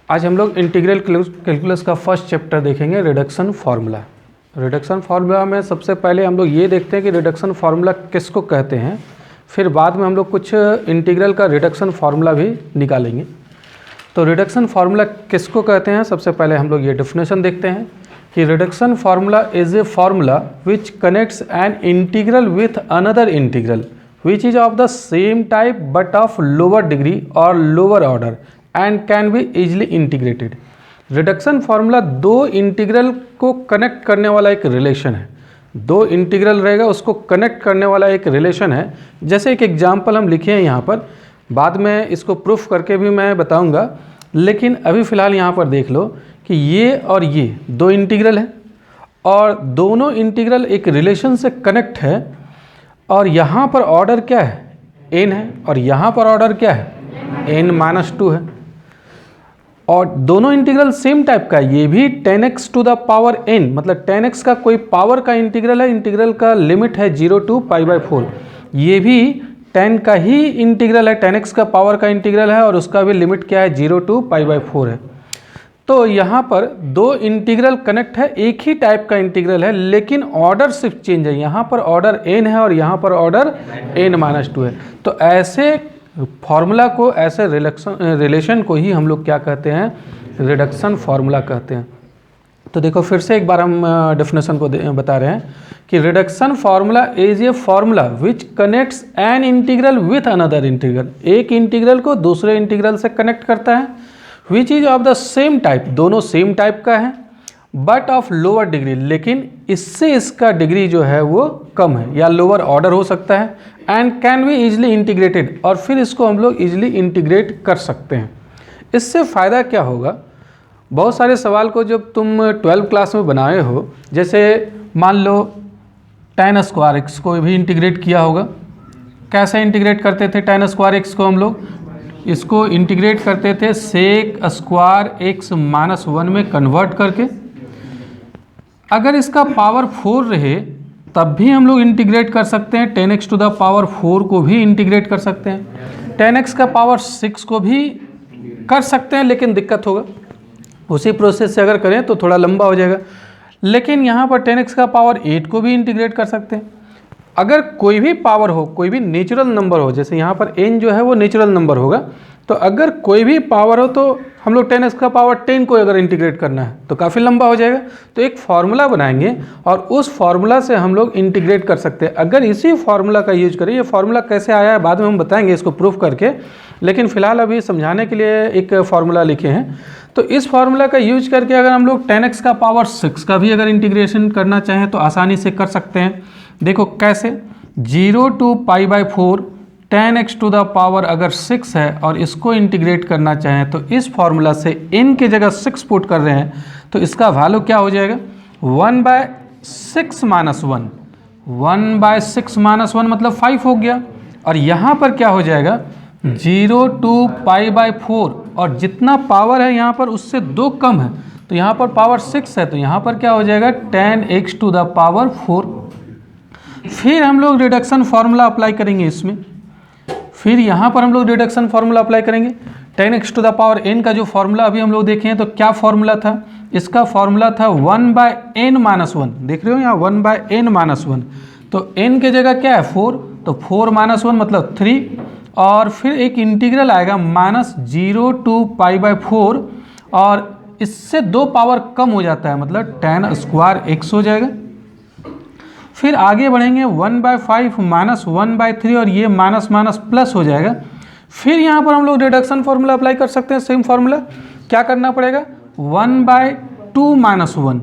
आज हम लोग इंटीग्रल कैलकुलस का फर्स्ट चैप्टर देखेंगे, रिडक्शन फार्मूला। रिडक्शन फार्मूला में सबसे पहले हम लोग ये देखते हैं कि रिडक्शन फार्मूला किसको कहते हैं, फिर बाद में हम लोग कुछ इंटीग्रल का रिडक्शन फार्मूला भी निकालेंगे। तो रिडक्शन फार्मूला किसको कहते हैं, सबसे पहले हम लोग ये डेफिनेशन देखते हैं कि reduction formula is a formula which connects an integral with another integral which is of the same type but of lower degree और lower order and can be easily integrated. Reduction formula दो integral को connect करने वाला एक relation है। दो integral रहेगा, उसको कनेक्ट करने वाला एक रिलेशन है। जैसे एक एग्जांपल हम लिखे हैं यहाँ पर, बाद में इसको प्रूफ करके भी मैं बताऊंगा, लेकिन अभी फ़िलहाल यहाँ पर देख लो कि ये और ये दो इंटीग्रल है और दोनों इंटीग्रल एक रिलेशन से कनेक्ट है और यहाँ पर ऑर्डर क्या है, n है, और यहाँ पर ऑर्डर क्या है, n-2 है। और दोनों इंटीग्रल सेम टाइप का है। ये भी 10x to the power n, मतलब 10x का कोई पावर का इंटीग्रल है। इंटीग्रल का लिमिट है 0 to π/4। ये भी 10 का ही इंटीग्रल है, 10x का पावर का इंटीग्रल है और उसका भी लिमिट क्या है, 0 to π/4 है। तो यहाँ पर दो इंटीग्रल कनेक्ट है, एक ही टाइप का इंटीग्रल है, लेकिन ऑर्डर सिर्फ चेंज है। यहाँ पर ऑर्डर n है और यहाँ पर ऑर्डर n-2 है। तो ऐसे फार्मूला को, ऐसे रिलेशन को ही हम लोग क्या कहते हैं, रिडक्शन फार्मूला कहते हैं। तो देखो फिर से एक बार हम डेफिनेशन को बता रहे हैं कि reduction formula is a formula which connects an integral with another integral. एक इंटीग्रल को दूसरे इंटीग्रल से कनेक्ट करता है, विच is of the same type, दोनों सेम टाइप का है, बट ऑफ लोअर डिग्री, लेकिन इससे इसका डिग्री जो है वो कम है या लोअर ऑर्डर हो सकता है, and can be easily integrated, और फिर इसको हम लोग इजली इंटीग्रेट कर सकते हैं। इससे फ़ायदा क्या होगा, बहुत सारे सवाल को जब तुम 12 क्लास में बनाए हो, जैसे मान लो tan² को भी इंटीग्रेट किया होगा। कैसे इंटीग्रेट करते थे tan² को, हम लोग इसको इंटीग्रेट करते थे sec² में कन्वर्ट करके। अगर इसका पावर 4 रहे तब भी हम लोग इंटीग्रेट कर सकते हैं, 10x टू द पावर 4 को भी इंटीग्रेट कर सकते हैं, 10x का पावर 6 को भी कर सकते हैं, लेकिन दिक्कत होगा। उसी प्रोसेस से अगर करें तो थोड़ा लंबा हो जाएगा। लेकिन यहाँ पर 10x का पावर 8 को भी इंटीग्रेट कर सकते हैं। अगर कोई भी पावर हो, कोई भी नेचुरल नंबर हो, जैसे यहाँ पर n जो है वो नेचुरल नंबर होगा, तो अगर कोई भी पावर हो तो हम लोग 10x का पावर 10 को अगर इंटीग्रेट करना है तो काफ़ी लंबा हो जाएगा। तो एक फार्मूला बनाएंगे और उस फार्मूला से हम लोग इंटीग्रेट कर सकते हैं। अगर इसी फार्मूला का यूज करें, ये फार्मूला कैसे आया है बाद में हम बताएंगे इसको प्रूफ करके, लेकिन फ़िलहाल अभी समझाने के लिए एक फार्मूला लिखे हैं। तो इस फार्मूला का यूज करके अगर हम लोग 10x का पावर 6 का भी अगर इंटीग्रेशन करना चाहें तो आसानी से कर सकते हैं। देखो कैसे, 0 to π/4 10x to the power अगर 6 है और इसको इंटीग्रेट करना चाहें तो इस फार्मूला से n की जगह 6 पुट कर रहे हैं तो इसका वैल्यू क्या हो जाएगा, 1/6 - 1, 1/6 - 1 मतलब 5 हो गया। और यहाँ पर क्या हो जाएगा, 0 to π/4, और जितना पावर है यहाँ पर उससे 2 कम है, तो यहाँ पर पावर 6 है, तो यहाँ पर क्या हो जाएगा, 10x टू द पावर 4। फिर हम लोग रिडक्शन फार्मूला अप्लाई करेंगे इसमें। फिर यहाँ पर हम लोग रिडक्शन फार्मूला अप्लाई करेंगे। 10x to the power n का जो फार्मूला अभी हम लोग देखे हैं, तो क्या फार्मूला था, इसका फार्मूला था 1/n-1। देख रहे हो यहाँ 1/n-1, तो n की जगह क्या है 4, तो 4 - 1 मतलब 3, और फिर एक इंटीग्रल आएगा -0 to π/4, और इससे 2 पावर कम हो जाता है, मतलब tan² हो जाएगा। फिर आगे बढ़ेंगे 1/5 - 1/3, और ये माइनस प्लस हो जाएगा। फिर यहाँ पर हम लोग रिडक्शन फार्मूला अप्लाई कर सकते हैं, सेम फार्मूला। क्या करना पड़ेगा, 1/2 - 1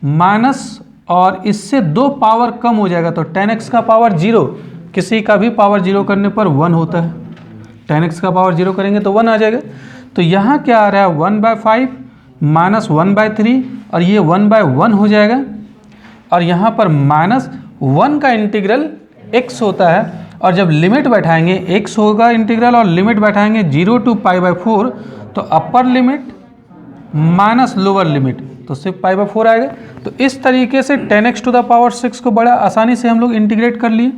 माइनस, और इससे 2 पावर कम हो जाएगा, तो 10x का पावर 0, किसी का भी पावर 0 करने पर 1 होता है, 10x का पावर 0 करेंगे तो 1 आ जाएगा। तो यहाँ क्या आ रहा है, 1/5 - 1/3, और ये 1/1 हो जाएगा, और यहाँ पर -1 का इंटीग्रल x होता है, और जब लिमिट बैठाएंगे x होगा इंटीग्रल, और लिमिट बैठाएंगे 0 to π/4, तो upper limit minus lower limit, तो सिर्फ π/4 आएगा। तो इस तरीके से 10x टू द पावर 6 को बड़ा आसानी से हम लोग इंटीग्रेट कर लिए।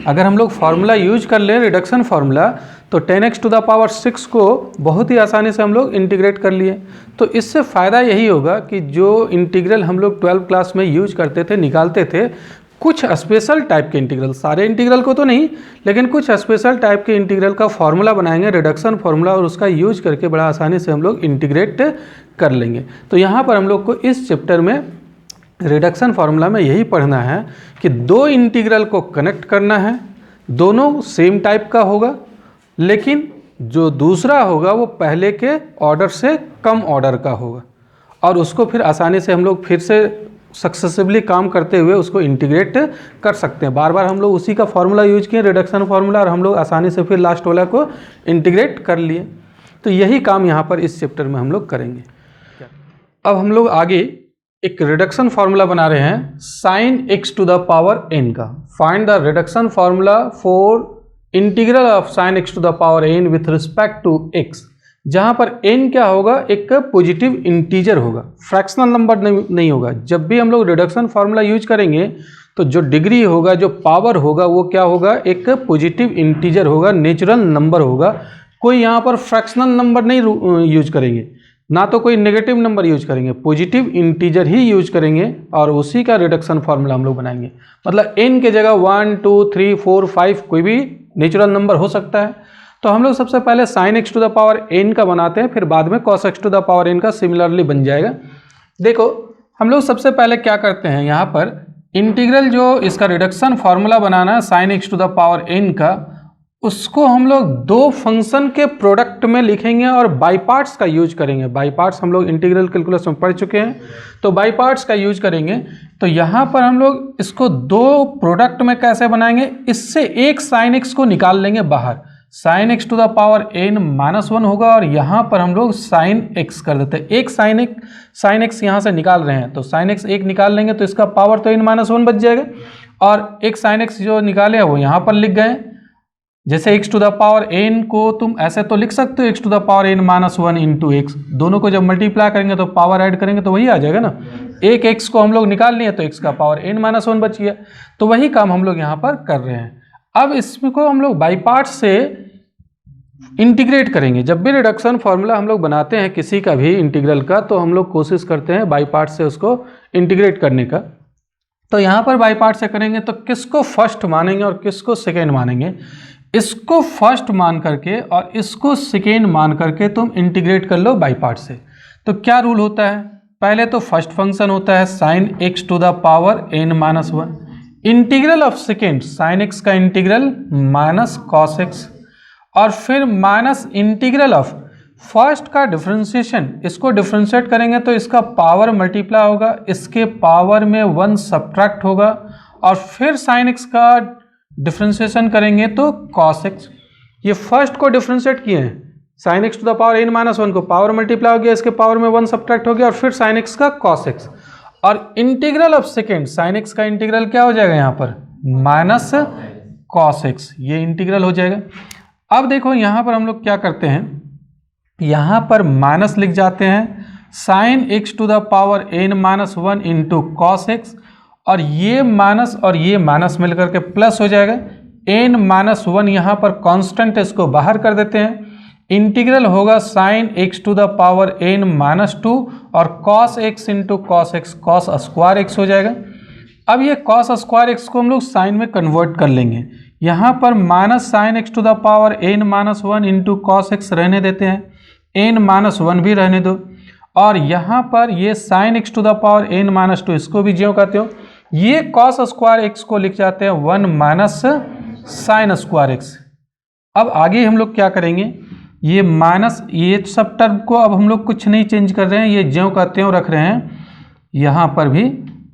अगर हम लोग फार्मूला यूज कर ले रिडक्शन फार्मूला, तो 10x टू द पावर 6 को बहुत ही आसानी से हम लोग इंटीग्रेट कर लिए। तो इससे फ़ायदा यही होगा कि जो इंटीग्रल हम लोग 12 क्लास में यूज करते थे, निकालते थे, कुछ स्पेशल टाइप के इंटीग्रल, सारे इंटीग्रल को तो नहीं, लेकिन कुछ स्पेशल टाइप के इंटीग्रल का फॉर्मूला बनाएंगे, रिडक्शन फॉर्मूला, और उसका यूज करके बड़ा आसानी से हम लोग इंटीग्रेट कर लेंगे। तो यहाँ पर हम लोग को इस चैप्टर में रिडक्शन फार्मूला में यही पढ़ना है कि दो इंटीग्रल को कनेक्ट करना है, दोनों सेम टाइप का होगा, लेकिन जो दूसरा होगा वो पहले के ऑर्डर से कम ऑर्डर का होगा, और उसको फिर आसानी से हम लोग फिर से सक्सेसिवली काम करते हुए उसको इंटीग्रेट कर सकते हैं। बार बार हम लोग उसी का फार्मूला यूज किए, रिडक्शन फार्मूला, और हम लोग आसानी से फिर लास्ट वाला को इंटीग्रेट कर लिए। तो यही काम यहाँ पर इस चैप्टर में हम लोग करेंगे। अब हम लोग आगे एक रिडक्शन फार्मूला बना रहे हैं sin x to the power n का। Find the reduction formula for integral of sin x to the power n with respect to x, जहाँ पर n क्या होगा, एक पॉजिटिव इंटीजर होगा, फ्रैक्शनल नंबर नहीं होगा। जब भी हम लोग रिडक्शन फार्मूला यूज करेंगे तो जो डिग्री होगा, जो पावर होगा, वो क्या होगा, एक पॉजिटिव इंटीजर होगा, नेचुरल नंबर होगा। कोई यहाँ पर फ्रैक्शनल नंबर नहीं यूज करेंगे, ना तो कोई नेगेटिव नंबर यूज करेंगे, पॉजिटिव इंटीजर ही यूज करेंगे, और उसी का रिडक्शन फार्मूला हम लोग बनाएंगे। मतलब n के जगह 1 2 3 4 5 कोई भी नेचुरल नंबर हो सकता है। तो हम लोग सबसे पहले sin x to the power n का बनाते हैं, फिर बाद में cos x to the power n का सिमिलरली बन जाएगा। देखो हम लोग सबसे पहले क्या करते हैं, यहाँ पर इंटीग्रल जो इसका रिडक्शन फार्मूला बनाना है sin x to the power n का, उसको हम लोग दो फंक्शन के प्रोडक्ट में लिखेंगे और बाई पार्ट्स का यूज करेंगे। बाई पार्ट्स हम लोग इंटीग्रल कैलकुलस में पढ़ चुके हैं, तो बाई पार्ट्स का यूज करेंगे। तो यहाँ पर हम लोग इसको दो प्रोडक्ट में कैसे बनाएंगे, इससे एक sin x को निकाल लेंगे बाहर, sin x to the power n minus 1 होगा, और यहाँ पर हम लोग sin x कर देते हैं। एक sin x यहाँ से निकाल रहे हैं, तो sin x एक निकाल लेंगे तो इसका पावर तो n माइनस 1 बच जाएगा, और एक sin x जो निकाले हैं वो यहाँ पर लिख गए। जैसे x to the power n को तुम ऐसे तो लिख सकते हो x to the power n minus 1 into x, दोनों को जब मल्टीप्लाई करेंगे तो पावर ऐड करेंगे तो वही आ जाएगा ना। एक x को हम लोग निकाल लिए तो x का पावर n माइनस 1 बच गया। तो वही काम हम लोग यहाँ पर कर रहे हैं। अब इसको हम लोग बाई पार्ट से इंटीग्रेट करेंगे। जब भी रिडक्शन फार्मूला हम लोग बनाते हैं किसी का भी इंटीग्रल का, तो हम लोग कोशिश करते हैं बाई पार्ट से उसको इंटीग्रेट करने का। तो यहाँ पर बाई पार्ट से करेंगे तो किसको फर्स्ट मानेंगे और किसको सेकेंड मानेंगे, इसको फर्स्ट मान करके और इसको सेकेंड मान करके तुम इंटीग्रेट कर लो बाई पार्ट से। तो क्या रूल होता है, पहले तो फर्स्ट फंक्शन होता है sin x to the power n minus 1, integral of second sin x का इंटीग्रल माइनस cos x, और फिर माइनस इंटीग्रल ऑफ फर्स्ट का डिफरेंशिएशन, इसको डिफरेंशिएट करेंगे तो इसका पावर मल्टीप्लाई होगा, इसके पावर में 1 सब्ट्रैक्ट होगा, और फिर sin x का डिफरेंशिएशन करेंगे तो cos x। ये फर्स्ट को डिफरेंशिएट किए हैं, sin x to the power n minus 1 को पावर मल्टीप्लाई हो गया, इसके पावर में 1 सब्ट्रैक्ट हो गया, और फिर sin x का cos x, और integral of second sin x का इंटीग्रल क्या हो जाएगा यहाँ पर, माइनस cos x, ये इंटीग्रल हो जाएगा। अब देखो यहाँ पर हम लोग क्या करते हैं, यहाँ पर माइनस लिख जाते हैं sin x to the power n minus 1 into cos x, और ये माइनस मिलकर के प्लस हो जाएगा। n माइनस 1 यहाँ पर कांस्टेंट, इसको बाहर कर देते हैं। इंटीग्रल होगा sin x to the power n माइनस 2 और cos x into cos x, cos square x हो जाएगा। अब ये cos स्क्वायर x को हम लोग साइन में कन्वर्ट कर लेंगे। यहाँ पर minus sin x to the power n minus 1 into cos x रहने देते हैं, n माइनस 1 भी रहने दो, और यहाँ पर ये sin x to the power n माइनस 2, इसको भी ज्यों कहते हो, ये cos स्क्वायर x को लिख जाते हैं 1 माइनस sin स्क्वायर x। अब आगे हम लोग क्या करेंगे, ये माइनस, ये सब टर्म को अब हम लोग कुछ नहीं चेंज कर रहे हैं, ये ज्यों का त्यों रख रहे हैं यहाँ पर भी,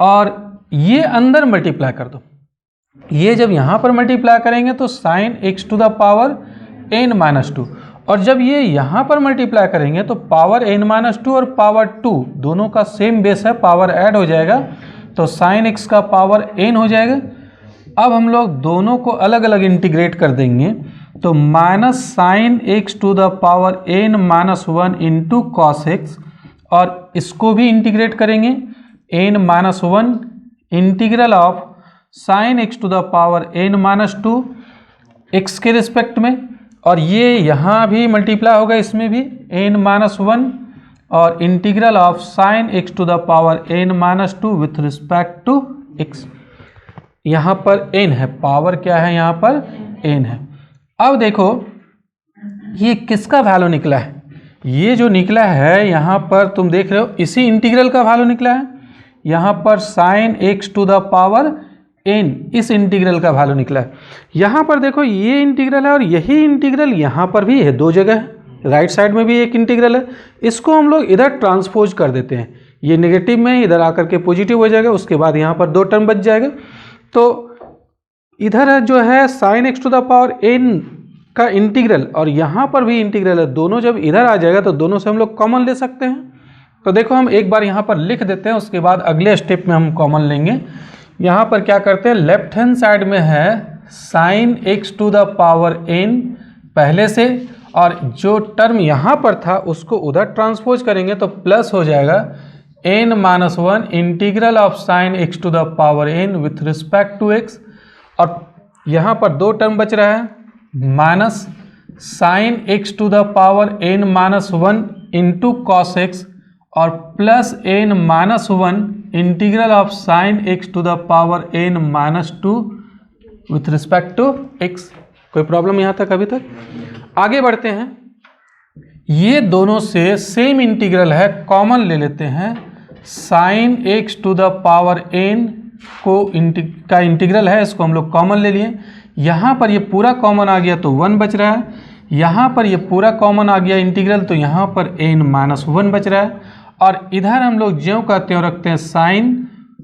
और ये अंदर मल्टीप्लाई कर दो। ये जब यहाँ पर मल्टीप्लाई करेंगे तो sin x to the power n माइनस 2, और जब ये यहाँ पर मल्टीप्लाई करेंगे तो पावर n माइनस 2 और पावर 2 दोनों का सेम बेस है, पावर ऐड हो जाएगा, तो sin x का पावर n हो जाएगा। अब हम लोग दोनों को अलग अलग इंटीग्रेट कर देंगे, तो minus sin x to the power n minus 1 into cos x, और इसको भी इंटीग्रेट करेंगे n minus 1 integral of sin x to the power n माइनस 2 x के रिस्पेक्ट में, और ये यहाँ भी मल्टीप्लाई होगा, इसमें भी n-1 और integral of sine x to the power n-2 with respect to x। यहाँ पर n है, पावर क्या है, यहाँ पर n है। अब देखो ये किसका वैल्यू निकला है, ये जो निकला है यहाँ पर तुम देख रहे हो इसी इंटीग्रल का वैल्यू निकला है। यहाँ पर sine x to the power n, इस इंटीग्रल का वैल्यू निकला है। यहाँ पर देखो ये इंटीग्रल है और यही इंटीग्रल यहाँ पर भी है, दो जगह है, राइट साइड में भी एक इंटीग्रल है। इसको हम लोग इधर ट्रांसपोज कर देते हैं, ये नेगेटिव में इधर आकर के पॉजिटिव हो जाएगा, उसके बाद यहाँ पर दो टर्म बच जाएगा। तो इधर जो है sine x to the power n का इंटीग्रल और यहाँ पर भी इंटीग्रल है, दोनों जब इधर आ जाएगा तो दोनों से हम लोग कॉमन ले सकते हैं। तो देखो हम एक बार यहाँ पर लिख देते हैं, उसके बाद अगले स्टेप में हम कॉमन लेंगे। यहाँ पर क्या करते हैं, लेफ्ट हैंड साइड में है sine x to the power n पहले से, और जो टर्म यहाँ पर था उसको उधर ट्रांसपोज करेंगे तो प्लस हो जाएगा n-1 integral of sine x to the power n with respect to x। और यहाँ पर दो टर्म बच रहा है, minus sine x to the power n-1 into cos x और plus n-1 integral of sine x to the power n-2 with respect to x। कोई problem यहाँ तक अभी तक? आगे बढ़ते हैं, ये दोनों से सेम इंटीग्रल है, कॉमन ले लेते हैं। Sine x to the power n को का इंटीग्रल है, इसको हम लोग कॉमन ले लिए। यहाँ पर ये पूरा कॉमन आ गया तो 1 बच रहा है, यहाँ पर ये पूरा कॉमन आ गया इंटीग्रल तो यहाँ पर n-1 बच रहा है। और इधर हम लोग ज्यों का त्यों रखते हैं sine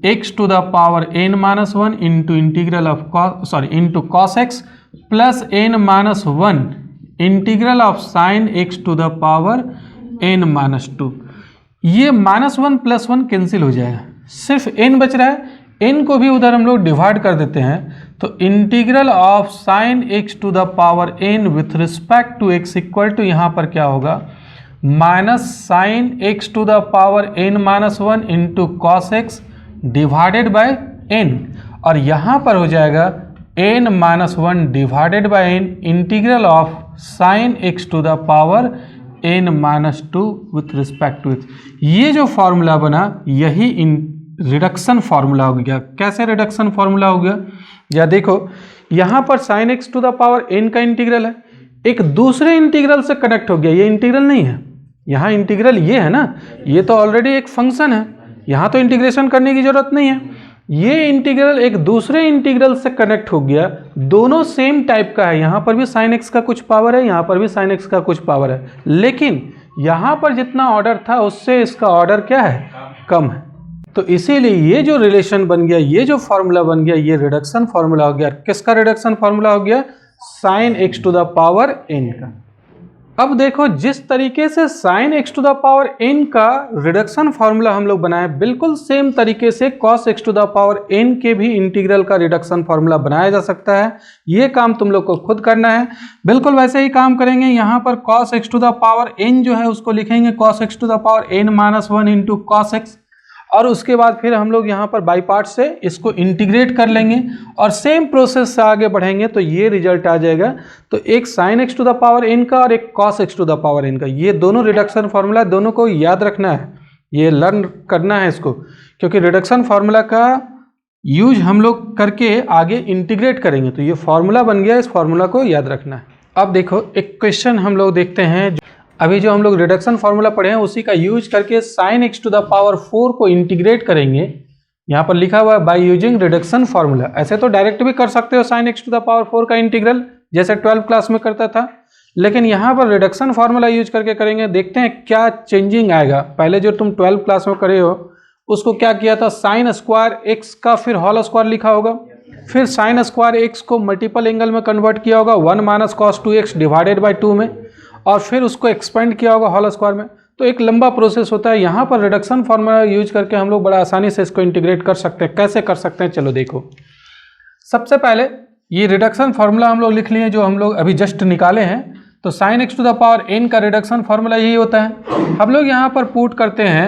x to the power n-1 into integral of into cos x plus n-1 integral of sine x to the power n-2। ये -1 + 1 कैंसिल हो जाएगा, सिर्फ n बच रहा है, n को भी उधर हम लोग डिवाइड कर देते हैं तो integral of sine x to the power n with respect to x equal to यहाँ पर क्या होगा, minus sine x to the power n-1 into cos x divided by n, और यहाँ पर हो जाएगा n-1 divided by n integral of sine x to the power n-2 with respect to x। ये जो फॉर्मूला बना यही रिडक्शन फार्मूला हो गया। कैसे रिडक्शन फार्मूला हो गया, या देखो यहाँ पर sine x to the power n का इंटीग्रल है, एक दूसरे इंटीग्रल से कनेक्ट हो गया, ये इंटीग्रल नहीं है, यहाँ इंटीग्रल ये है ना, ये तो ऑलरेडी एक फंक्शन है, यहाँ तो इंटीग्रेशन करने की जरूरत नहीं है। ये इंटीग्रल एक दूसरे इंटीग्रल से कनेक्ट हो गया, दोनों सेम टाइप का है, यहाँ पर भी साइन x का कुछ पावर है, यहाँ पर भी साइन x का कुछ पावर है, लेकिन यहाँ पर जितना ऑर्डर था उससे इसका ऑर्डर क्या है, कम है। तो इसीलिए ये जो रिलेशन बन गया, ये जो फॉर्मूला बन गया, ये रिडक्शन फॉर्मूला हो गया। किसका रिडक्शन फॉर्मूला हो गया, sine x to the power n का। अब देखो जिस तरीके से sine x to the power n का रिडक्शन फार्मूला हम लोग बनाए, बिल्कुल सेम तरीके से cos x to the power n के भी इंटीग्रल का रिडक्शन फार्मूला बनाया जा सकता है। ये काम तुम लोग को खुद करना है, बिल्कुल वैसे ही काम करेंगे। यहाँ पर cos x to the power n जो है उसको लिखेंगे cos x to the power n-1 into cos x, और उसके बाद फिर हम लोग यहाँ पर बाई पार्ट से इसको इंटीग्रेट कर लेंगे और सेम प्रोसेस से आगे बढ़ेंगे तो ये रिजल्ट आ जाएगा। तो एक sine x to the power n का और एक cos x to the power n का, ये दोनों रिडक्शन फार्मूला, दोनों को याद रखना है, ये लर्न करना है इसको, क्योंकि रिडक्शन फार्मूला का यूज हम लोग करके आगे इंटीग्रेट करेंगे। तो ये फार्मूला बन गया, इस फार्मूला को याद रखना है। अब देखो एक क्वेश्चन हम लोग देखते हैं, अभी जो हम लोग रिडक्शन फार्मूला पढ़े हैं उसी का यूज करके sine x to the power 4 को इंटीग्रेट करेंगे। यहाँ पर लिखा हुआ है बाय यूजिंग रिडक्शन फार्मूला। ऐसे तो डायरेक्ट भी कर सकते हो sine x to the power 4 का इंटीग्रल, जैसे 12 क्लास में करता था, लेकिन यहाँ पर रिडक्शन फार्मूला यूज करके करेंगे। देखते हैं क्या चेंजिंग आएगा। पहले जो तुम 12 क्लास में करे हो उसको क्या किया था, साइन स्क्वायर x का फिर होल स्क्वायर लिखा होगा, फिर साइन स्क्वायर x को मल्टीपल एंगल में कन्वर्ट किया होगा 1 minus cos 2x divided by 2 में, और फिर उसको एक्सपेंड किया होगा होल स्क्वायर में। तो एक लंबा प्रोसेस होता है। यहाँ पर रिडक्शन फार्मूला यूज करके हम लोग बड़ा आसानी से इसको इंटीग्रेट कर सकते हैं। कैसे कर सकते हैं, चलो देखो। सबसे पहले ये रिडक्शन फार्मूला हम लोग लिख लिए जो हम लोग अभी जस्ट निकाले हैं। तो sine x to the power n का रिडक्शन फार्मूला यही होता है। हम लोग यहाँ पर पुट करते हैं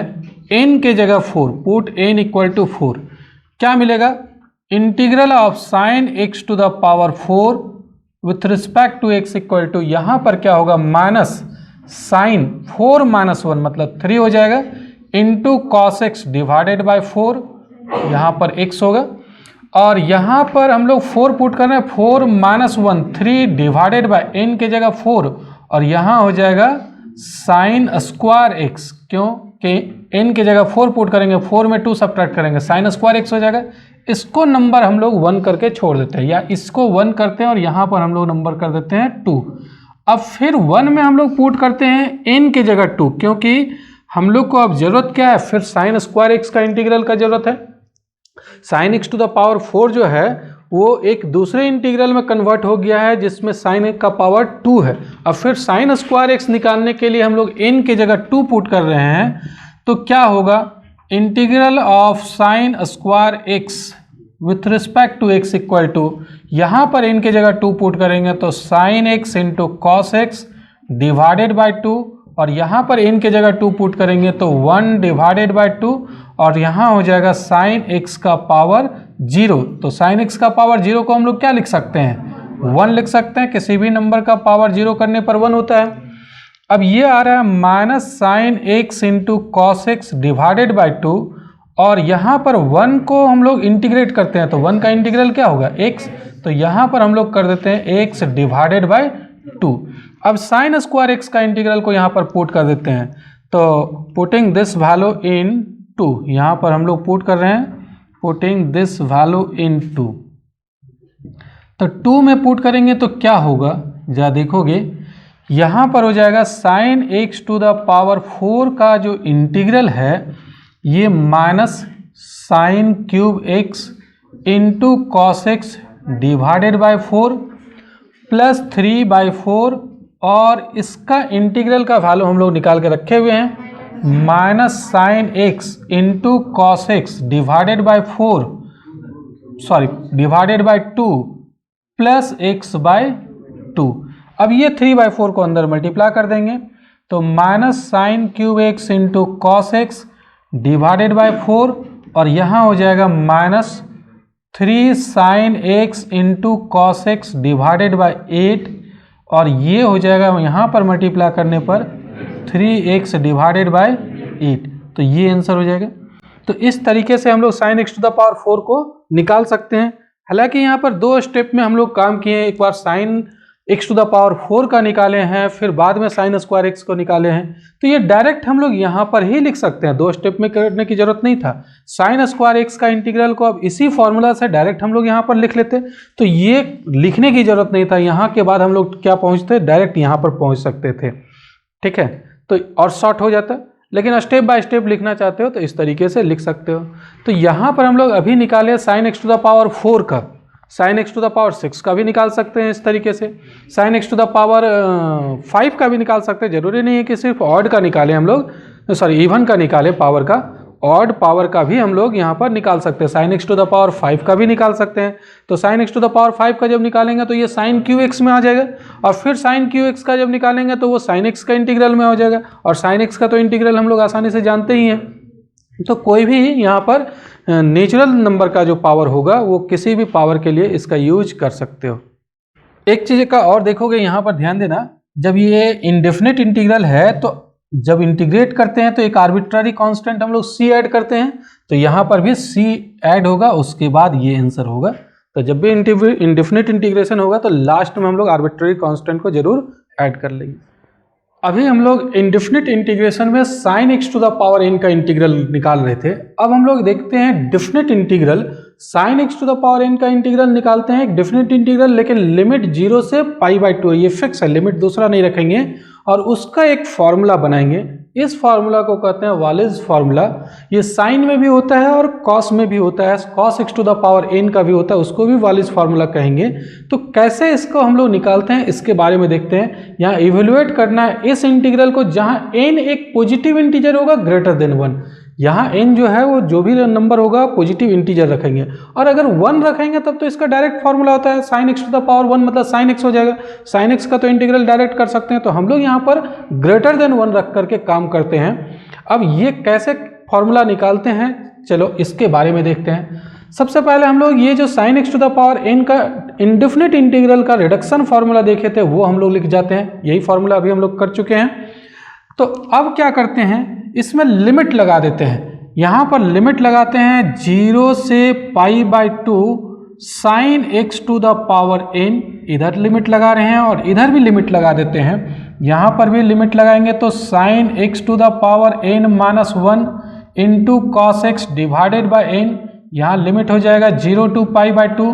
n के जगह 4, पुट n इक्वल टू 4, क्या मिलेगा, integral of sine x to the power 4 with respect to x equal to, यहाँ पर क्या होगा माइनस साइन 4 - 1 मतलब 3 हो जाएगा, into cos x divided by 4, यहाँ पर x होगा, और यहाँ पर हम लोग 4 पुट कर रहे हैं, 4 - 1 3 डिवाइडेड बाई n के जगह 4, और यहाँ हो जाएगा साइन स्क्वायर एक्स, क्यों कि n की जगह 4 पुट करेंगे, 4 में 2 सब्ट्रैक्ट करेंगे, साइन स्क्वायर एक्स हो जाएगा। इसको नंबर हम लोग 1 करके छोड़ देते हैं, या इसको 1 करते हैं और यहाँ पर हम लोग नंबर कर देते हैं 2। अब फिर 1 में हम लोग पुट करते हैं n की जगह 2, क्योंकि हम लोग को अब जरूरत क्या है, फिर साइन स्क्वायर एक्स का इंटीग्रल का जरूरत है। Sine x to the power 4 जो है वो एक दूसरे इंटीग्रल में कन्वर्ट हो गया है जिसमें साइन का पावर 2 है। अब फिर साइन स्क्वायर एक्स निकालने के लिए हम लोग n की जगह 2 पुट कर रहे हैं, तो क्या होगा, integral of sine square x with respect to x equal to, यहाँ पर n की जगह 2 पुट करेंगे तो sine x into cos x divided by 2, और यहाँ पर n की जगह 2 पुट करेंगे तो 1 डिवाइडेड बाई 2, और यहाँ हो जाएगा साइन x का पावर 0। तो साइन x का पावर 0 को हम लोग क्या लिख सकते हैं, 1 लिख सकते हैं, किसी भी नंबर का पावर 0 करने पर 1 होता है। अब ये आ रहा है minus sign x into cos x divided by 2, और यहाँ पर 1 को हम लोग इंटीग्रेट करते हैं तो 1 का इंटीग्रल क्या होगा x, तो यहाँ पर हम लोग कर देते हैं x डिवाइडेड बाई 2। अब साइन स्क्वायर एक्स का इंटीग्रल को यहाँ पर पुट कर देते हैं, तो पुटिंग दिस वैल्यू इन 2, यहाँ पर हम लोग पुट कर रहे हैं पुटिंग दिस वैल्यू इन 2, तो 2 में पुट करेंगे तो क्या होगा, जरा देखोगे यहाँ पर हो जाएगा sine x to the power 4 का जो इंटीग्रल है ये minus sine cube x into cos x divided by 4 plus 3/4, और इसका इंटीग्रल का वैल्यू हम लोग निकाल के रखे हुए हैं, minus sign x into cos x divided by 4 divided by 2 plus x by 2। अब ये 3/4 को अंदर मल्टीप्लाई कर देंगे तो minus sine cube x into cos x divided by 4, और यहाँ हो जाएगा minus 3 sign x into cos x divided by 8, और ये हो जाएगा यहाँ पर मल्टीप्लाई करने पर 3x डिवाइडेड बाई 8, तो ये आंसर हो जाएगा। तो इस तरीके से हम लोग sine x to the power 4 को निकाल सकते हैं। हालांकि यहाँ पर 2 स्टेप में हम लोग काम किए हैं, एक बार sine x to the power 4 का निकाले हैं, फिर बाद में साइन स्क्वायर एक्स को निकाले हैं, तो ये डायरेक्ट हम लोग यहाँ पर ही लिख सकते हैं, 2 स्टेप में करने की जरूरत नहीं था। साइन स्क्वायर एक्स का इंटीग्रल को अब इसी फॉर्मूला से डायरेक्ट हम लोग यहाँ पर लिख लेते, तो ये लिखने की जरूरत नहीं था। यहाँ के बाद हम लोग क्या पहुँचते, डायरेक्ट यहाँ पर पहुँच सकते थे, ठीक है, तो और शॉर्ट हो जाता। लेकिन स्टेप बाय स्टेप लिखना चाहते हो तो इस तरीके से लिख सकते हो। तो यहाँ पर हम लोग अभी निकाले sine x to the power 4 का, sine x to the power 6 का भी निकाल सकते हैं इस तरीके से, sine x to the power 5 का भी निकाल सकते हैं। जरूरी नहीं है कि सिर्फ ऑड का निकालें हम लोग, सॉरी इवन का निकालें पावर का, ऑड पावर का भी हम लोग यहाँ पर निकाल सकते हैं। Sine x to the power 5 का भी निकाल सकते हैं। तो sine x to the power 5 का जब निकालेंगे तो ये साइन क्यू एक्स में आ जाएगा, और फिर साइन क्यू एक्स का जब निकालेंगे तो वो साइन एक्स का इंटीग्रल में हो जाएगा, और साइन एक्स का तो इंटीग्रल हम लोग आसानी से जानते ही हैं। तो कोई भी यहाँ पर नेचुरल नंबर का जो पावर होगा वो किसी भी पावर के लिए इसका यूज कर सकते हो। एक चीज़ का और देखोगे यहाँ पर ध्यान देना, जब ये इंडेफिनिट इंटीग्रल है तो जब इंटीग्रेट करते हैं तो एक आर्बिट्ररी कांस्टेंट हम लोग c ऐड करते हैं, तो यहाँ पर भी c ऐड होगा, उसके बाद ये आंसर होगा। तो जब भी इंडेफिनिट इंटीग्रेशन होगा तो लास्ट में हम लोग आर्बिट्ररी कांस्टेंट को जरूर ऐड कर लेंगे। अभी हम लोग इंडेफिनिट इंटीग्रेशन में sine x to the power n का इंटीग्रल निकाल रहे थे। अब हम लोग देखते हैं definite integral, sine x to the power n का इंटीग्रल निकालते हैं, एक डेफिनेट इंटीग्रल, लेकिन लिमिट 0 से π/2 है, ये फिक्स है, लिमिट दूसरा नहीं रखेंगे, और उसका एक फॉर्मूला बनाएंगे। इस फॉर्मूला को कहते हैं वालेस फॉर्मूला। ये साइन में भी होता है और कॉस में भी होता है, cos x to the power n का भी होता है, उसको भी वालेस फॉर्मूला कहेंगे। तो कैसे इसको हम लोग निकालते हैं इसके बारे में देखते हैं। यहाँ इवेल्युएट करना है इस इंटीग्रल को जहाँ n एक पॉजिटिव इंटीजर होगा ग्रेटर देन 1। यहाँ n जो है वो जो भी नंबर होगा पॉजिटिव इंटीजर रखेंगे, और अगर 1 रखेंगे तब तो इसका डायरेक्ट फॉर्मूला होता है sine x to the power 1 मतलब साइन एक्स हो जाएगा। साइन एक्स का तो इंटीग्रल डायरेक्ट कर सकते हैं, तो हम लोग यहाँ पर ग्रेटर देन 1 रख करके काम करते हैं। अब ये कैसे फॉर्मूला निकालते हैं, चलो इसके बारे में देखते हैं। सबसे पहले हम लोग ये जो sine x to the power n का इंडेफिनिट इंटीग्रल का रिडक्शन फार्मूला देखे थे वो हम लोग लिख जाते हैं, यही फार्मूला अभी हम लोग कर चुके हैं। तो अब क्या करते हैं, इसमें लिमिट लगा देते हैं। यहाँ पर लिमिट लगाते हैं 0 से π/2 sin x to the power n, इधर लिमिट लगा रहे हैं और इधर भी लिमिट लगा देते हैं। यहाँ पर भी लिमिट लगाएंगे तो sin x to the power n-1 into cos x divided by n, यहाँ लिमिट हो जाएगा 0 to π/2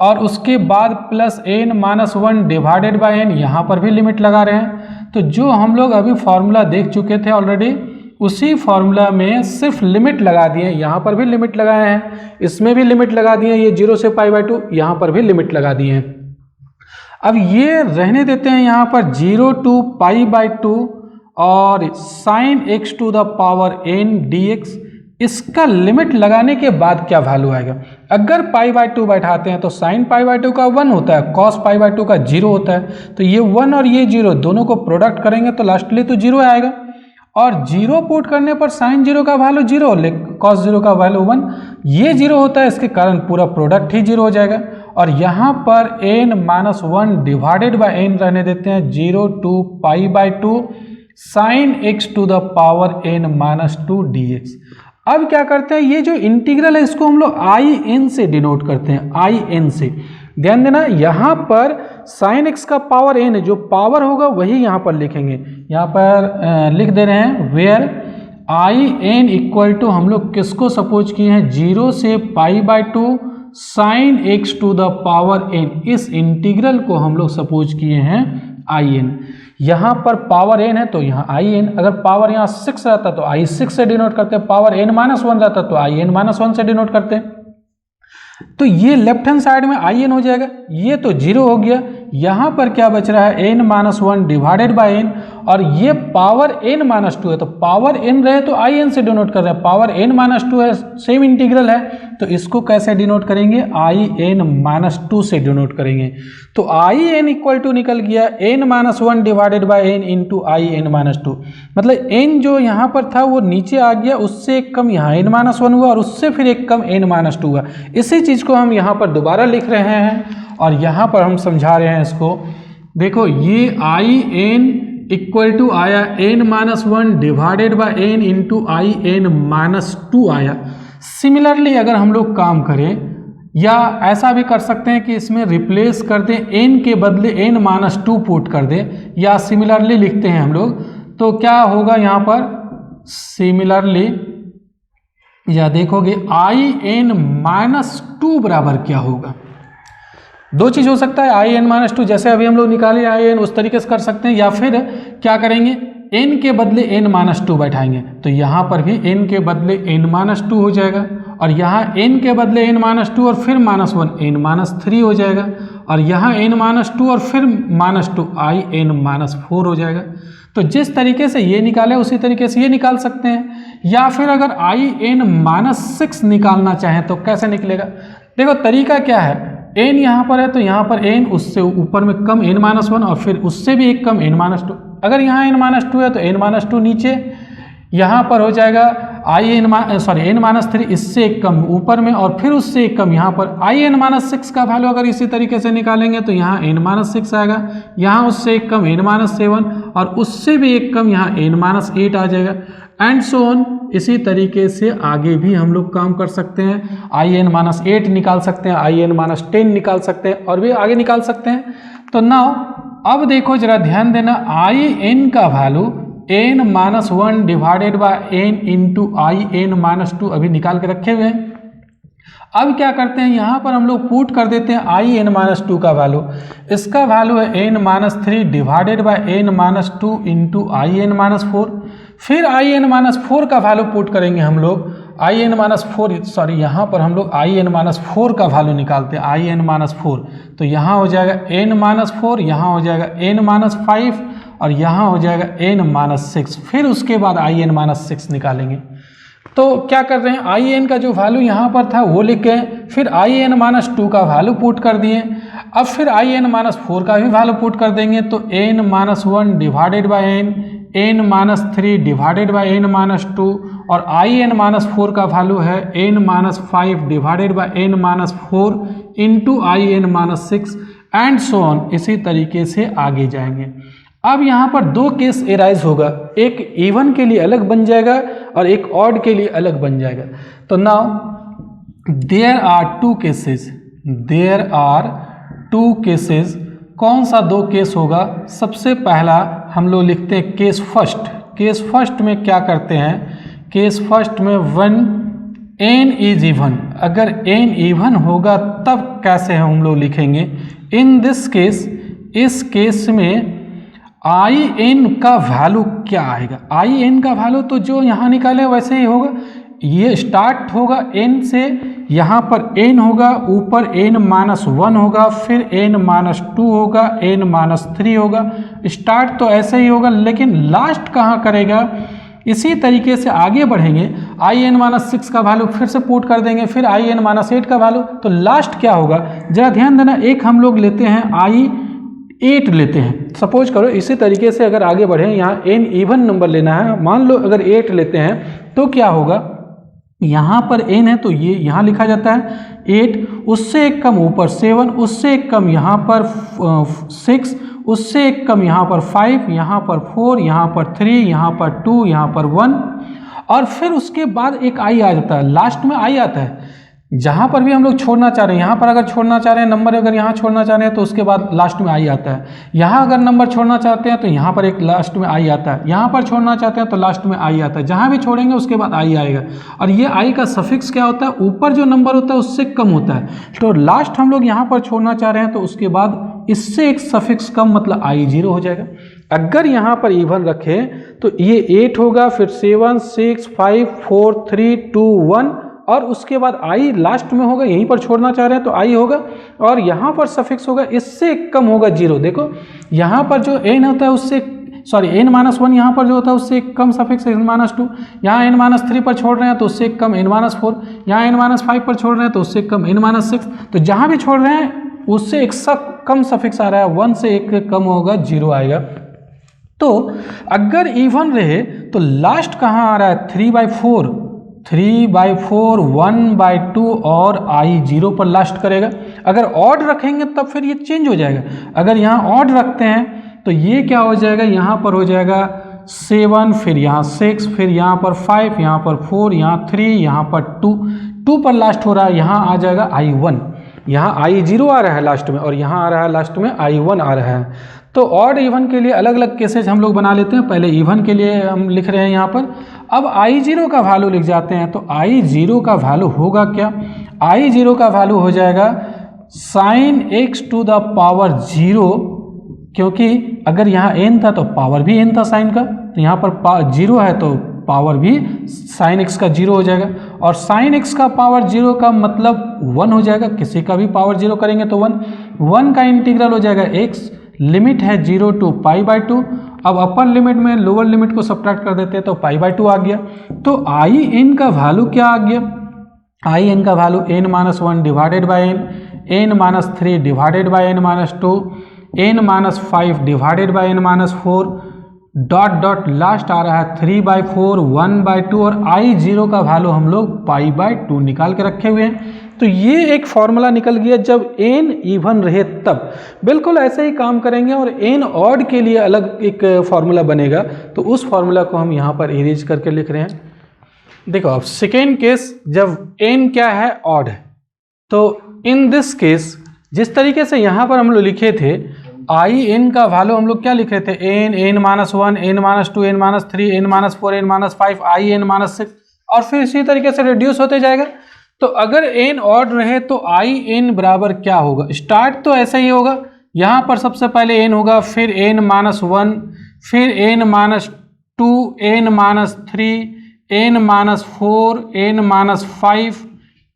और उसके बाद plus n-1 divided by n, यहाँ पर भी लिमिट लगा रहे हैं। तो जो हम लोग अभी फॉर्मूला देख चुके थे ऑलरेडी, उसी फॉर्मूला में सिर्फ लिमिट लगा दिए। यहाँ पर भी लिमिट लगाए हैं, इसमें भी लिमिट लगा दिए, ये 0 से π/2, यहाँ पर भी लिमिट लगा दिए हैं। अब ये रहने देते हैं यहाँ पर 0 to π/2 और sin x to the power n dx। इसका लिमिट लगाने के बाद क्या वैल्यू आएगा, अगर π/2 बैठाते हैं तो sin π/2 का 1 होता है, cos π/2 का 0 होता है। तो ये 1 और ये 0 दोनों को प्रोडक्ट करेंगे तो लास्टली तो 0 आएगा, और 0 पुट करने पर sin 0 का वैल्यू 0, cos 0 का वैल्यू 1, ये 0 होता है, इसके कारण पूरा प्रोडक्ट ही 0 हो जाएगा। और यहाँ पर n-1 डिवाइडेड बाय n रहने देते हैं 0 to π/2 sin x to the power n-2 dx। अब क्या करते हैं, ये जो इंटीग्रल है इसको हम लोग in से डिनोट करते हैं, in से। ध्यान देना, यहाँ पर sin x का पावर n है, जो पावर होगा वही यहाँ पर लिखेंगे। यहाँ पर लिख दे रहे हैं वेयर in इक्वल टू, हम लोग किसको सपोज किए हैं, 0 से π/2 sin x to the power n, इस इंटीग्रल को हम लोग सपोज किए हैं in। यहाँ पर पावर n है तो यहाँ in, अगर पावर यहाँ 6 रहता तो i6 से डिनोट करते हैं, पावर n-1 रहता तो in-1 से डिनोट करते हैं। तो ये लेफ्ट हैंड साइड में in हो जाएगा, ये तो 0 हो गया। यहाँ पर क्या बच रहा है, n-1 डिवाइडेड बाय n, और ये पावर n-2 है तो पावर n रहे तो in से डिनोट कर रहे हैं, पावर n-2 है, सेम इंटीग्रल है, तो इसको कैसे डिनोट करेंगे, in-2 से डिनोट करेंगे। तो in इक्वल टू निकल गया n-1 divided by n into in-2, मतलब n जो यहाँ पर था वो नीचे आ गया, उससे एक कम यहाँ n-1 हुआ और उससे फिर एक कम n-2 हुआ। इसी चीज़ को हम यहाँ पर दोबारा लिख रहे हैं और यहाँ पर हम समझा रहे हैं इसको। देखो ये in इक्वल टू आया n-1 divided by n into in-2 आया। सिमिलरली अगर हम लोग काम करें, या ऐसा भी कर सकते हैं कि इसमें रिप्लेस कर दें, n के बदले n-2 पुट कर दें, या सिमिलरली लिखते हैं हम लोग, तो क्या होगा यहाँ पर सिमिलरली, या देखोगे in-2 बराबर क्या होगा। दो चीज़ हो सकता है, in-2 जैसे अभी हम लोग निकाले in उस तरीके से कर सकते हैं, या फिर क्या करेंगे, n के बदले n-2 बैठाएंगे, तो यहाँ पर भी n के बदले n-2 हो जाएगा, और यहाँ n के बदले n-2 और फिर -1 n-3 हो जाएगा, और यहाँ n-2 और फिर -2 in-4 हो जाएगा। तो जिस तरीके से ये निकाले उसी तरीके से ये निकाल सकते हैं, या फिर अगर in-6 निकालना चाहें तो कैसे निकलेगा। देखो तरीका क्या है, n यहाँ पर है तो यहाँ पर n उससे ऊपर में कम n-1 और फिर उससे भी एक कम n-2। अगर यहाँ n-2 है तो n-2 नीचे, यहाँ पर हो जाएगा n-3 इससे एक कम ऊपर में और फिर उससे एक कम यहाँ पर in-6 का वैल्यू अगर इसी तरीके से निकालेंगे तो यहाँ n-6 आएगा, यहाँ उससे एक कम n-7 और उससे भी एक कम यहाँ n-8 आ जाएगा, एंड सो ऑन। इसी तरीके से आगे भी हम लोग काम कर सकते हैं, in-8 निकाल सकते हैं, in-10 निकाल सकते हैं और भी आगे निकाल सकते हैं। तो नाउ अब देखो जरा ध्यान देना, in का value n-1 divided by n into in-2 अभी निकाल के रखे हुए हैं। अब क्या करते हैं, यहाँ पर हम लोग पुट कर देते हैं in-2 का वैल्यू, इसका वैल्यू है n-3 divided by n-2 into in-4। फिर in-4 का वैल्यू पुट करेंगे हम लोग, यहाँ पर हम लोग in-4 का वैल्यू निकालते हैं, in-4, तो यहाँ हो जाएगा n-4, यहाँ हो जाएगा n-5 और यहाँ हो जाएगा n-6, फिर उसके बाद in-6 निकालेंगे। तो क्या कर रहे हैं, in का जो वैल्यू यहाँ पर था वो लिख के, फिर in-2 का वैल्यू पुट कर दिए, अब फिर in-4 का भी वैल्यू पुट कर देंगे, तो n-1 divided bye n-3 divided by n-2 और in-4 का वैल्यू है n-5 divided by n-4 into I N minus 6 and so on, इसी तरीके से आगे जाएंगे। अब यहाँ पर दो केस एराइज होगा, एक इवन के लिए अलग बन जाएगा और एक ऑड के लिए अलग बन जाएगा। तो now there are two cases, there are two cases. कौन सा दो केस होगा? सबसे पहला हम लोग लिखते हैं केस फर्स्ट। केस फर्स्ट में क्या करते हैं? केस फर्स्ट में वन एन इज इवन, अगर एन इवन होगा तब कैसे हम लोग लिखेंगे? इन दिस केस, इस केस में आई एन का वैल्यू क्या आएगा? आई एन का वैल्यू तो जो यहाँ निकाले वैसे ही होगा। ये स्टार्ट होगा एन से, यहाँ पर एन होगा, ऊपर एन माइनस 1 होगा, फिर एन माइनस 2 होगा, एन माइनस 3 होगा। स्टार्ट तो ऐसे ही होगा, लेकिन लास्ट कहाँ करेगा? इसी तरीके से आगे बढ़ेंगे। आई एन माइनस 6 का वैल्यू फिर से पुट कर देंगे, फिर आई एन माइनस 8 का वैल्यू, तो लास्ट क्या होगा? जरा ध्यान देना, एक हम लोग लेते हैं आई 8 लेते हैं। सपोज करो इसी तरीके से अगर आगे बढ़े, यहाँ एन इवन नंबर लेना है, मान लो अगर 8 लेते हैं तो क्या होगा? यहाँ पर एन है तो ये यहाँ लिखा जाता है 8, उससे एक कम ऊपर 7, उससे एक कम यहाँ पर 6, उससे एक कम यहाँ पर 5, यहाँ पर 4, यहाँ पर 3, यहाँ पर 2, यहाँ पर 1, और फिर उसके बाद एक आई आ जाता है, लास्ट में आई आता है। जहाँ पर भी हम लोग छोड़ना चाह रहे हैं, यहाँ पर अगर छोड़ना चाह रहे हैं नंबर, अगर यहाँ छोड़ना चाह रहे हैं तो उसके बाद लास्ट में आई आता है। यहाँ अगर नंबर छोड़ना चाहते हैं तो यहाँ पर एक लास्ट में आई आता है, यहाँ पर छोड़ना चाहते हैं तो लास्ट में आई आता है। जहाँ भी छोड़ेंगे उसके बाद आई आएगा, और ये आई का सफिक्स क्या होता है? ऊपर जो नंबर होता है उससे कम होता है। तो लास्ट हम लोग यहाँ पर छोड़ना चाह रहे हैं तो उसके बाद इससे एक सफिक्स कम, मतलब आई 0 हो जाएगा। अगर यहाँ पर इवन रखें तो ये 8 होगा, फिर 7, 6, 5, 4, 3, 2, 1, और उसके बाद आई लास्ट में होगा। यहीं पर छोड़ना चाह रहे हैं तो आई होगा, और यहाँ पर सफिक्स होगा, इससे कम होगा 0। देखो यहाँ पर जो एन होता है उससे, सॉरी एन माइनस 1 यहाँ पर जो होता है उससे कम सफिक्स एन माइनस 2, यहाँ एन माइनस 3 पर छोड़ रहे हैं तो उससे कम एन माइनस 4, यहाँ एन माइनस 5 पर छोड़ रहे हैं तो उससे कम एन माइनस 6। तो जहाँ भी छोड़ रहे हैं उससे एक कम सफिक्स आ रहा है, 1 से एक कम होगा, 0 आएगा। तो अगर इवन रहे तो लास्ट कहाँ आ रहा है? 3/4, 3/4, 1/2 और आई 0 पर लास्ट करेगा। अगर ऑड रखेंगे तब फिर ये चेंज हो जाएगा। अगर यहाँ ऑड रखते हैं तो ये क्या हो जाएगा? यहाँ पर हो जाएगा 7, फिर यहाँ 6, फिर यहाँ पर 5, यहाँ पर 4, यहाँ 3, यहाँ पर 2 पर लास्ट हो रहा है। यहाँ आ जाएगा I1, यहाँ I0 आ रहा है लास्ट में, और यहाँ आ रहा है लास्ट में I1 आ रहा है। तो ऑड इवन के लिए अलग अलग केसेज हम लोग बना लेते हैं। पहले इवन के लिए हम लिख रहे हैं यहाँ पर, अब I0 का वैल्यू लिख जाते हैं। तो I0 का वैल्यू होगा क्या? I0 का वैल्यू हो जाएगा sin x to the power 0, क्योंकि अगर यहाँ n था तो पावर भी n था साइन का, तो यहाँ पर 0 है तो पावर भी sin x का 0 हो जाएगा, और sin x का पावर 0 का मतलब 1 हो जाएगा। किसी का भी पावर 0 करेंगे तो 1 का इंटीग्रल हो जाएगा x, लिमिट है 0 to π/2। अब अपर लिमिट में लोअर लिमिट को सब्ट्रैक्ट कर देते हैं तो π/2 आ गया। तो आई एन का वैल्यू क्या आ गया? आई एन का value n-1 divided by n, n-3 divided by n-2, n-5 divided by n-4, dot dot last आ रहा है 3/4, 1/2, और I0 का वैल्यू हम लोग π/2 निकाल के रखे हुए हैं। तो ये एक फॉर्मूला निकल गया जब n इवन रहे तब। बिल्कुल ऐसे ही काम करेंगे, और n ऑड के लिए अलग एक फॉर्मूला बनेगा, तो उस फॉर्मूला को हम यहाँ पर इरेज करके लिख रहे हैं। देखो अब सेकेंड केस, जब n क्या है? ऑड है। तो इन दिस केस जिस तरीके से यहाँ पर हम लोग लिखे थे, आई एन का वैल्यू हम लोग क्या लिख रहे थे? n, n-1, n-2, n-3, n-4, n-5, आई n-6, और फिर इसी तरीके से रिड्यूस होते जाएगा। तो अगर n ऑड रहे तो आई n बराबर क्या होगा? स्टार्ट तो ऐसा ही होगा, यहाँ पर सबसे पहले n होगा, फिर n-1, फिर n-2, n-3, n-4, n-5,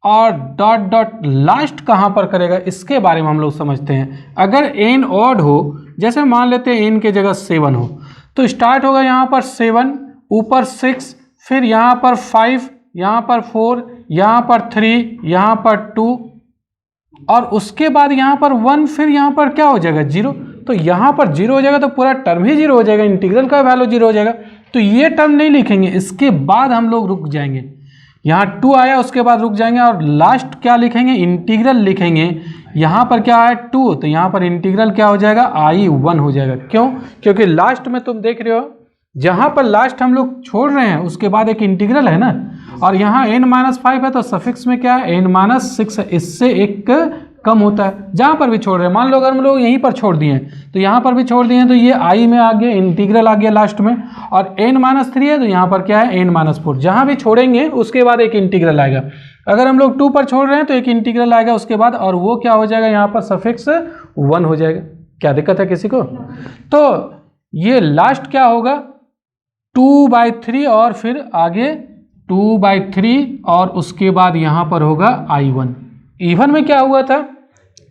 और डॉट डॉट लास्ट कहाँ पर करेगा इसके बारे में हम लोग समझते हैं। अगर n ऑड हो, जैसे मान लेते हैं n के जगह 7 हो, तो स्टार्ट होगा यहाँ पर 7, ऊपर 6, फिर यहाँ पर 5, यहाँ पर 4, यहाँ पर 3, यहाँ पर 2, और उसके बाद यहाँ पर 1, फिर यहाँ पर क्या हो जाएगा? 0। तो यहाँ पर 0 हो जाएगा तो पूरा टर्म ही 0 हो जाएगा, इंटीग्रल का वैल्यू 0 हो जाएगा। तो ये टर्म नहीं लिखेंगे, इसके बाद हम लोग रुक जाएंगे। यहाँ 2 आया, उसके बाद रुक जाएंगे, और लास्ट क्या लिखेंगे? इंटीग्रल लिखेंगे यहाँ पर क्या है 2, तो यहाँ पर इंटीग्रल क्या हो जाएगा I1 हो जाएगा। क्यों? क्योंकि लास्ट में तुम देख रहे हो जहाँ पर लास्ट हम लोग छोड़ रहे हैं उसके बाद एक इंटीग्रल है ना, और यहाँ n-5 है तो सफिक्स में क्या है n-6 है, इससे एक कम होता है जहाँ पर भी छोड़ रहे हैं। मान लो अगर हम लोग यहीं पर छोड़ दिए हैं तो यहाँ पर भी छोड़ दिए हैं तो ये I में आ गया, इंटीग्रल आ गया लास्ट में, और n-3 है तो यहाँ पर क्या है n-4। जहाँ भी छोड़ेंगे उसके बाद एक इंटीग्रल आएगा। अगर हम लोग 2 पर छोड़ रहे हैं तो एक इंटीग्रल आएगा उसके बाद, और वो क्या हो जाएगा यहाँ पर सफिक्स 1 हो जाएगा। क्या दिक्कत है किसी को? तो ये लास्ट क्या होगा 2/3 और फिर आगे 2/3 और उसके बाद यहाँ पर होगा I1। इवन में क्या हुआ था,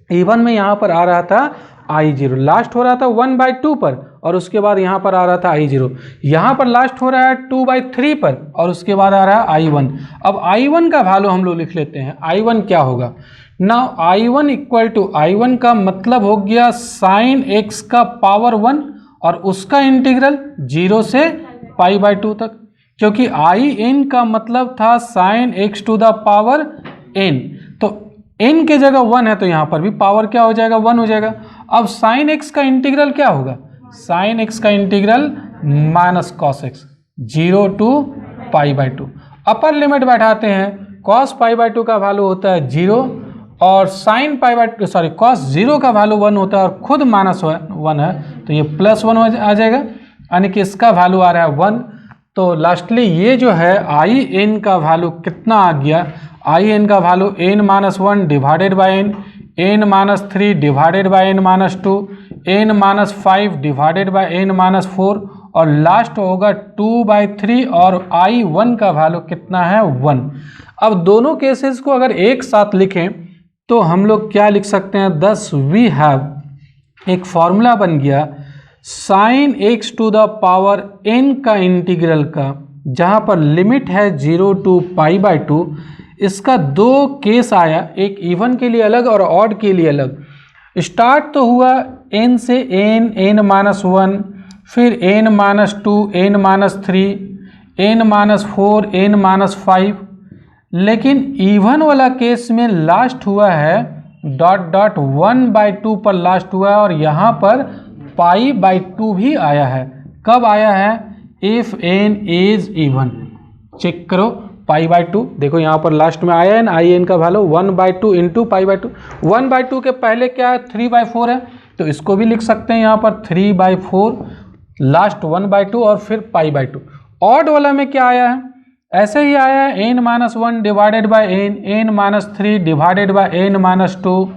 इवन में यहाँ पर आ रहा था I0, लास्ट हो रहा था 1/2 पर और उसके बाद यहाँ पर आ रहा था I0। यहाँ पर लास्ट हो रहा है 2/3 पर और उसके बाद आ रहा है I1। अब I1 का वैल्यू हम लोग लिख लेते हैं। I1 क्या होगा ना, I1 इक्वल टू, I1 का मतलब हो गया साइन x का पावर 1 और उसका इंटीग्रल 0 से π/2 तक, क्योंकि in का मतलब था sine x to the power n, तो n के जगह 1 है तो यहाँ पर भी पावर क्या हो जाएगा 1 हो जाएगा। अब साइन x का इंटीग्रल क्या होगा, साइन x का integral minus cos x 0 to π/2। Upper limit बैठाते हैं, कॉस π/2 का वैल्यू होता है 0 और साइन π/2 कॉस 0 का वैल्यू 1 होता है और खुद माइनस 1 है तो ये +1 आ जाएगा, यानी कि इसका वैल्यू आ रहा है 1। तो लास्टली ये जो है in का वैल्यू कितना आ गया, in का value n-1 divided bye n-3 divided by n-2 n-5 divided by n-4 और लास्ट होगा 2/3 और I1 का वैल्यू कितना है 1। अब दोनों केसेस को अगर एक साथ लिखें तो हम लोग क्या लिख सकते हैं, thus we have, एक फॉर्मूला बन गया sine x to the power n का इंटीग्रल का, जहाँ पर लिमिट है 0 to π/2। इसका 2 केस आया, एक इवन के लिए अलग और ऑड के लिए अलग। स्टार्ट तो हुआ n से n-1, फिर n-2, n-3, n-4, n-5, लेकिन इवन वाला केस में लास्ट हुआ है डॉट 1/2 पर लास्ट हुआ है और यहाँ पर π/2 भी आया है। कब आया है, if n is even. Check करो π/2, देखो यहाँ पर लास्ट में आया है ना in का वैल्यू 1/2 इंटू π/2। 1/2 के पहले क्या है 3/4 है तो इसको भी लिख सकते हैं यहाँ पर 3/4 लास्ट 1/2 और फिर π/2। ऑड वाला में क्या आया है, ऐसे ही आया है n-1 divided bye n-3 divided by n-2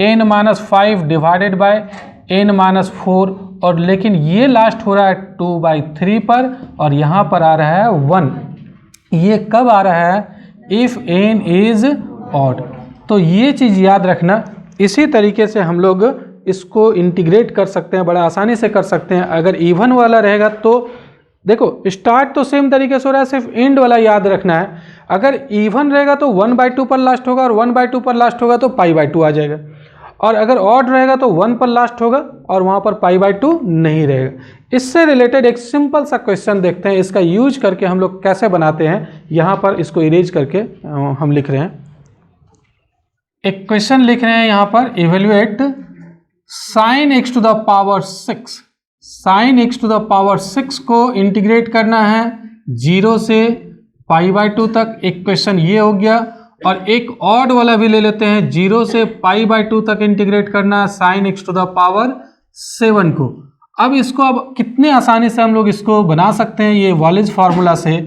n-5 divided by n-4 और लेकिन ये लास्ट हो रहा है 2/3 पर और यहाँ पर आ रहा है 1। ये कब आ रहा है, इफ n इज ऑड। तो ये चीज़ याद रखना। इसी तरीके से हम लोग इसको इंटीग्रेट कर सकते हैं, बड़ा आसानी से कर सकते हैं। अगर इवन वाला रहेगा तो देखो स्टार्ट तो सेम तरीके से हो रहा है, सिर्फ एंड वाला याद रखना है। अगर इवन रहेगा तो 1/2 पर लास्ट होगा और 1/2 पर लास्ट होगा तो π/2 आ जाएगा, और अगर ऑड रहेगा तो 1 पर लास्ट होगा और वहाँ पर π/2 नहीं रहेगा। इससे रिलेटेड एक सिंपल सा क्वेश्चन देखते हैं, इसका यूज करके हम लोग कैसे बनाते हैं। यहाँ पर इसको इरेज करके हम लिख रहे हैं, एक क्वेश्चन लिख रहे हैं यहाँ पर, evaluate sine x to the power 6। Sine x to the power 6 को इंटीग्रेट करना है 0 से π/2 तक। एक क्वेश्चन ये हो गया, और एक ऑड वाला भी ले लेते हैं, 0 से π/2 तक इंटीग्रेट करना है sine x to the power 7 को। अब इसको अब कितने आसानी से हम लोग इसको बना सकते हैं, ये वॉलेज फार्मूला से।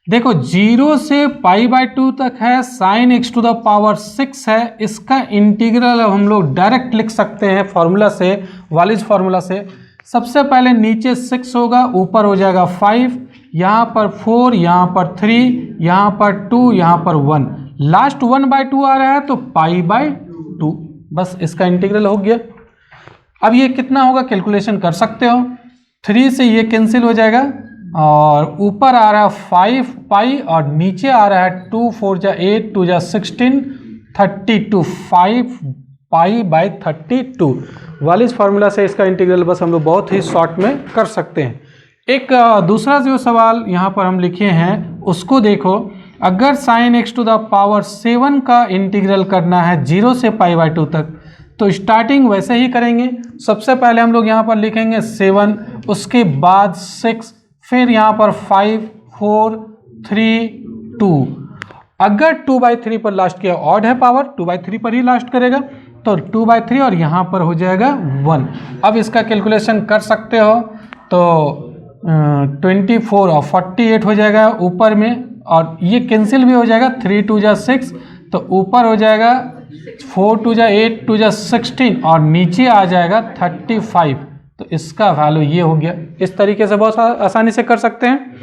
देखो 0 से π/2 तक है, sine x to the power 6 है, इसका इंटीग्रल अब हम लोग डायरेक्ट लिख सकते हैं फार्मूला से, वॉलेज फार्मूला से। सबसे पहले नीचे 6 होगा, ऊपर हो जाएगा 5, यहाँ पर 4, यहाँ पर 3, यहाँ पर 2, यहाँ पर 1, लास्ट 1/2 आ रहा है तो π/2, बस इसका इंटीग्रल हो गया। अब ये कितना होगा कैलकुलेशन कर सकते हो, 3 से ये कैंसिल हो जाएगा और ऊपर आ रहा है 5π और नीचे आ रहा है 2 4 जा 8 2 जा 16 32 5π/32। वालिस फार्मूला से इसका इंटीग्रल बस हम लोग बहुत ही शॉर्ट में कर सकते हैं। एक दूसरा जो सवाल यहाँ पर हम लिखे हैं उसको देखो, अगर sine x to the power 7 का इंटीग्रल करना है 0 से π/2 तक, तो स्टार्टिंग वैसे ही करेंगे। सबसे पहले हम लोग यहाँ पर लिखेंगे 7, उसके बाद 6, फिर यहाँ पर 5, 4, 3, 2। अगर 2/3 पर लास्ट किया, ऑड है पावर, 2/3 पर ही लास्ट करेगा, तो 2/3 और यहाँ पर हो जाएगा 1। अब इसका कैलकुलेशन कर सकते हो, तो 24 और 48 हो जाएगा ऊपर में, और ये कैंसिल भी हो जाएगा। 3 2 जा 6, तो ऊपर हो जाएगा 4 2 जा 8 2 जा 16, और नीचे आ जाएगा 35। तो इसका वैल्यू ये हो गया। इस तरीके से बहुत आसानी से कर सकते हैं।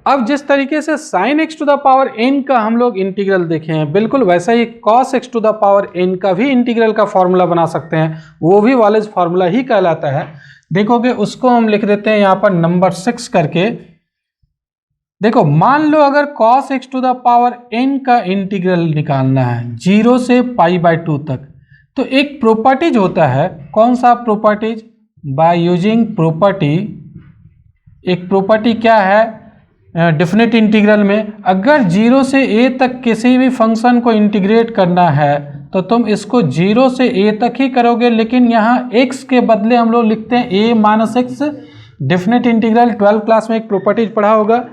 अब जिस तरीके से sin x to the power n का हम लोग इंटीग्रल देखे हैं, बिल्कुल वैसा ही cos x to the power n का भी इंटीग्रल का फॉर्मूला बना सकते हैं। वो भी वालेज फार्मूला ही कहलाता है। देखोगे उसको हम लिख देते हैं यहाँ पर नंबर 6 करके। देखो, मान लो अगर cos x to the power n का इंटीग्रल निकालना है 0 से π/2 तक, तो एक प्रॉपर्टीज होता है। कौन सा प्रॉपर्टीज? By using property. एक प्रॉपर्टी क्या है डेफिनेट इंटीग्रल में? अगर 0 से a तक किसी भी फंक्शन को इंटीग्रेट करना है तो तुम इसको 0 से a तक ही करोगे, लेकिन यहाँ x के बदले हम लोग लिखते हैं a - x। Definite integral 12 class में एक प्रॉपर्टीज पढ़ा होगा।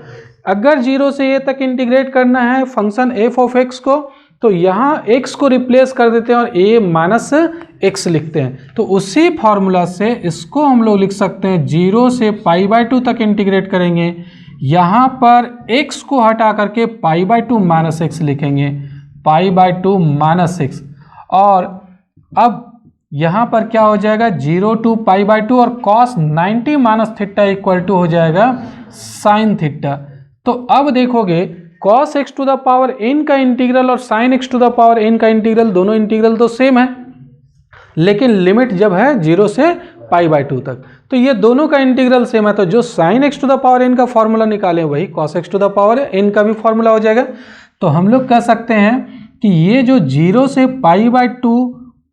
अगर 0 से a तक इंटीग्रेट करना है फंक्शन f ऑफ x को, तो यहाँ x को रिप्लेस कर देते हैं और a - x लिखते हैं। तो उसी फॉर्मूला से इसको हम लोग लिख सकते हैं 0 से π/2 तक इंटीग्रेट करेंगे। यहाँ पर x को हटा करके π/2 - x लिखेंगे, π/2 - x। और अब यहाँ पर क्या हो जाएगा? 0 to π/2 और cos 90 - थीटा इक्वल टू हो जाएगा sin थीटा। तो अब देखोगे cos x to the power n का इंटीग्रल और sin x to the power n का इंटीग्रल, दोनों इंटीग्रल तो सेम है, लेकिन लिमिट जब है 0 से π/2 तक, तो ये दोनों का इंटीग्रल सेम है। तो जो sin x to the power n का फॉर्मूला निकालें वही cos x to the power n का भी फॉर्मूला हो जाएगा। तो हम लोग कह सकते हैं कि ये जो 0 से π/2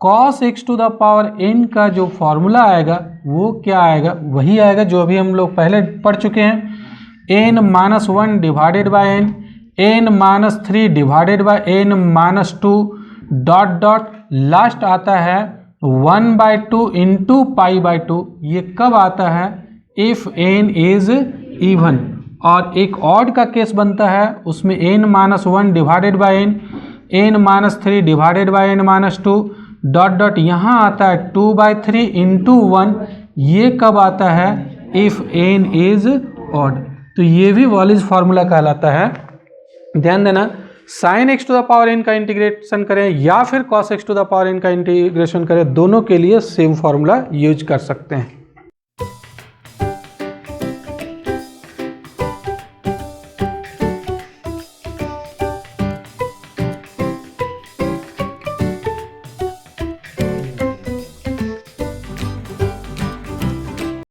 cos x to the power n का जो फॉर्मूला आएगा वो क्या आएगा? वही आएगा जो अभी हम लोग पहले पढ़ चुके हैं, n-1 divided by n, n-3 divided by n-2 dot dot last आता है 1/2 इंटू π/2। ये कब आता है? If n is even. और एक ऑड का केस बनता है, उसमें n-1 divided by n, n-3 divided by n-2 dot dot यहाँ आता है 2/3 इंटू 1। ये कब आता है? If n is odd. तो ये भी वालेज फार्मूला कहलाता है। ध्यान देना, sin x to the power n का इंटीग्रेशन करें या फिर cos x to the power n का इंटीग्रेशन करें, दोनों के लिए सेम फार्मूला यूज कर सकते हैं।